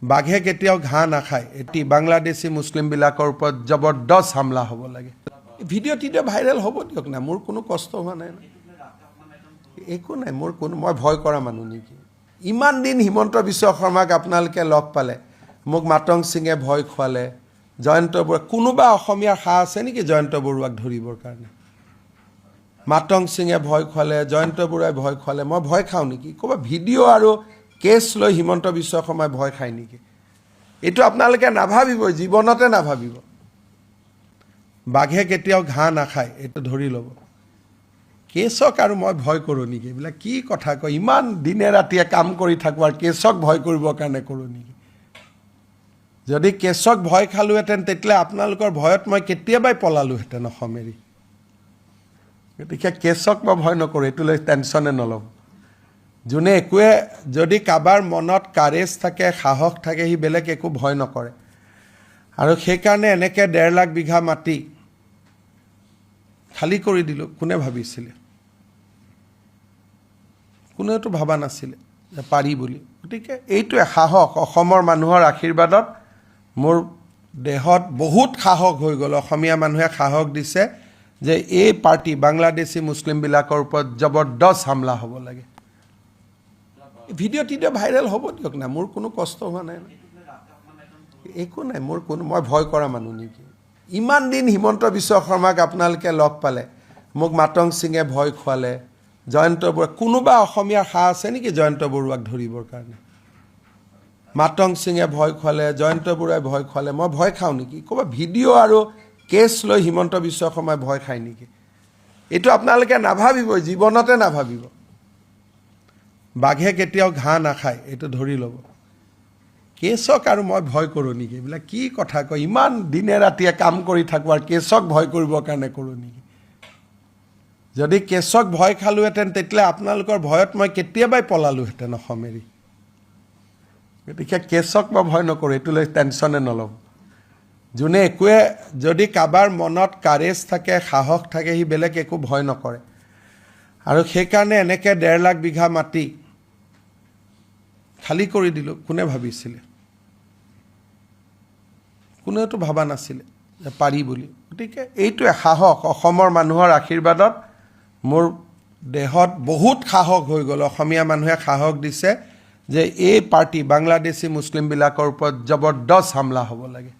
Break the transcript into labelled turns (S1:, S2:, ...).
S1: বাঘে কেতিয়াও ঘাঁহ নাখায় এটি বাংলাদেশী মুছলিমবিলাকৰ ওপৰত জবৰদস্ত হামলা হ'ব লাগে ভিডিঅ' টিডিঅ' ভাইৰেল হ'ব দিয়ক না মোৰ কোনো কষ্ট হোৱা নাই একো নাই মোৰ কোনো মই ভয় কৰা মানুহ নেকি ইমান দিন হিমন্ত বিশ্ব শৰ্মাক আপোনালোকে লগ পালে মোক মাতং সিঙে ভয় খুৱালে জয়ন্ত বৰুৱা কোনোবা অসমীয়াৰ সাহ আছে নেকি জয়ন্ত বৰুৱাক ধৰিবৰ কাৰণে মাতং সিঙে ভয় খুৱালে জয়ন্ত বৰুৱাই ভয় খুৱালে মই ভয় খাওঁ নেকি ক'বা ভিডিঅ' আৰু কেছ লৈ হিমন্ত বিশ্ব শৰ্মাই ভয় খায় নেকি এইটো আপোনালোকে নাভাবিব জীৱনতে নাভাবিব বাঘে কেতিয়াও ঘাঁহ নাখায় এইটো ধৰি ল'ব কেছক আৰু মই ভয় কৰোঁ নেকি এইবিলাক কি কথা কয় ইমান দিনে ৰাতিয়ে কাম কৰি থাকোঁ আৰু কেছক ভয় কৰিবৰ কাৰণে কৰোঁ নেকি যদি কেছক ভয় খালোহেঁতেন তেতিয়াহ'লে আপোনালোকৰ ভয়ত মই কেতিয়াবাই পলালোহেঁতেন অসম এৰি গতিকে কেছক মই ভয় নকৰোঁ এইটো লৈ টেনশ্যনে নল'ব যোনে একোৱে যদি কাৰোবাৰ মনত কাৰেজ থাকে সাহস থাকে সি বেলেগ একো ভয় নকৰে আৰু সেইকাৰণে এনেকৈ 1.5 লাখ বিঘা মাটি খালী কৰি দিলোঁ কোনে ভাবিছিলে কোনেওতো ভবা নাছিলে যে পাৰি বুলি গতিকে এইটোৱে সাহস অসমৰ মানুহৰ আশীৰ্বাদত মোৰ দেহত বহুত সাহস হৈ গ'ল অসমীয়া মানুহে সাহস দিছে যে এই পাৰ্টি বাংলাদেশী মুছলিমবিলাকৰ ওপৰত জবৰদস্ত হামলা হ'ব লাগে ভিডিঅ' টিডিঅ' ভাইৰেল হ'ব দিয়ক না মোৰ কোনো কষ্ট হোৱা নাই একো নাই মোৰ কোনো মই ভয় কৰা মানুহ নেকি ইমান দিন হিমন্ত বিশ্ব শৰ্মাক আপোনালোকে লগ পালে মোক মাতং সিঙে ভয় খুৱালে জয়ন্ত বৰুৱা কোনোবা অসমীয়াৰ সাহ আছে নেকি জয়ন্ত বৰুৱাক ধৰিবৰ কাৰণে মাতং সিঙে ভয় খুৱালে জয়ন্ত বৰুৱাই ভয় খুৱালে মই ভয় খাওঁ নেকি ক'বা ভিডিঅ' আৰু কেছ লৈ হিমন্ত বিশ্ব শৰ্মাই ভয় খায় নেকি এইটো আপোনালোকে নাভাবিব জীৱনতে নাভাবিব বাঘে কেতিয়াও ঘাঁহ নাখায় এইটো ধৰি ল'ব কেছক আৰু মই ভয় কৰোঁ নেকি এইবিলাক কি কথা কয় ইমান দিনে ৰাতিয়ে কাম কৰি থাকোঁ আৰু কেছক ভয় কৰিবৰ কাৰণে কৰোঁ নেকি যদি কেছক ভয় খালোহেঁতেন তেতিয়াহ'লে আপোনালোকৰ ভয়ত মই কেতিয়াবাই পলালোহেঁতেন অসম এৰি গতিকে কেছক মই ভয় নকৰোঁ এইটো লৈ টেনশ্যনে নল'ব যোনে একোৱে যদি কাৰোবাৰ মনত কাৰেজ থাকে সাহস থাকে সি বেলেগ একো ভয় নকৰে আৰু সেইকাৰণে এনেকৈ 1.5 লাখ বিঘা মাটি খালী কৰি দিলোঁ কোনে ভাবিছিলে কোনেওতো ভবা নাছিলে যে পাৰি বুলি গতিকে এইটোৱে সাহস অসমৰ মানুহৰ আশীৰ্বাদত মোৰ দেহত বহুত সাহস হৈ গ'ল অসমীয়া মানুহে সাহস দিছে যে এই পাৰ্টি বাংলাদেশী মুছলিমবিলাকৰ ওপৰত জবৰদস্ত হামলা হ'ব লাগে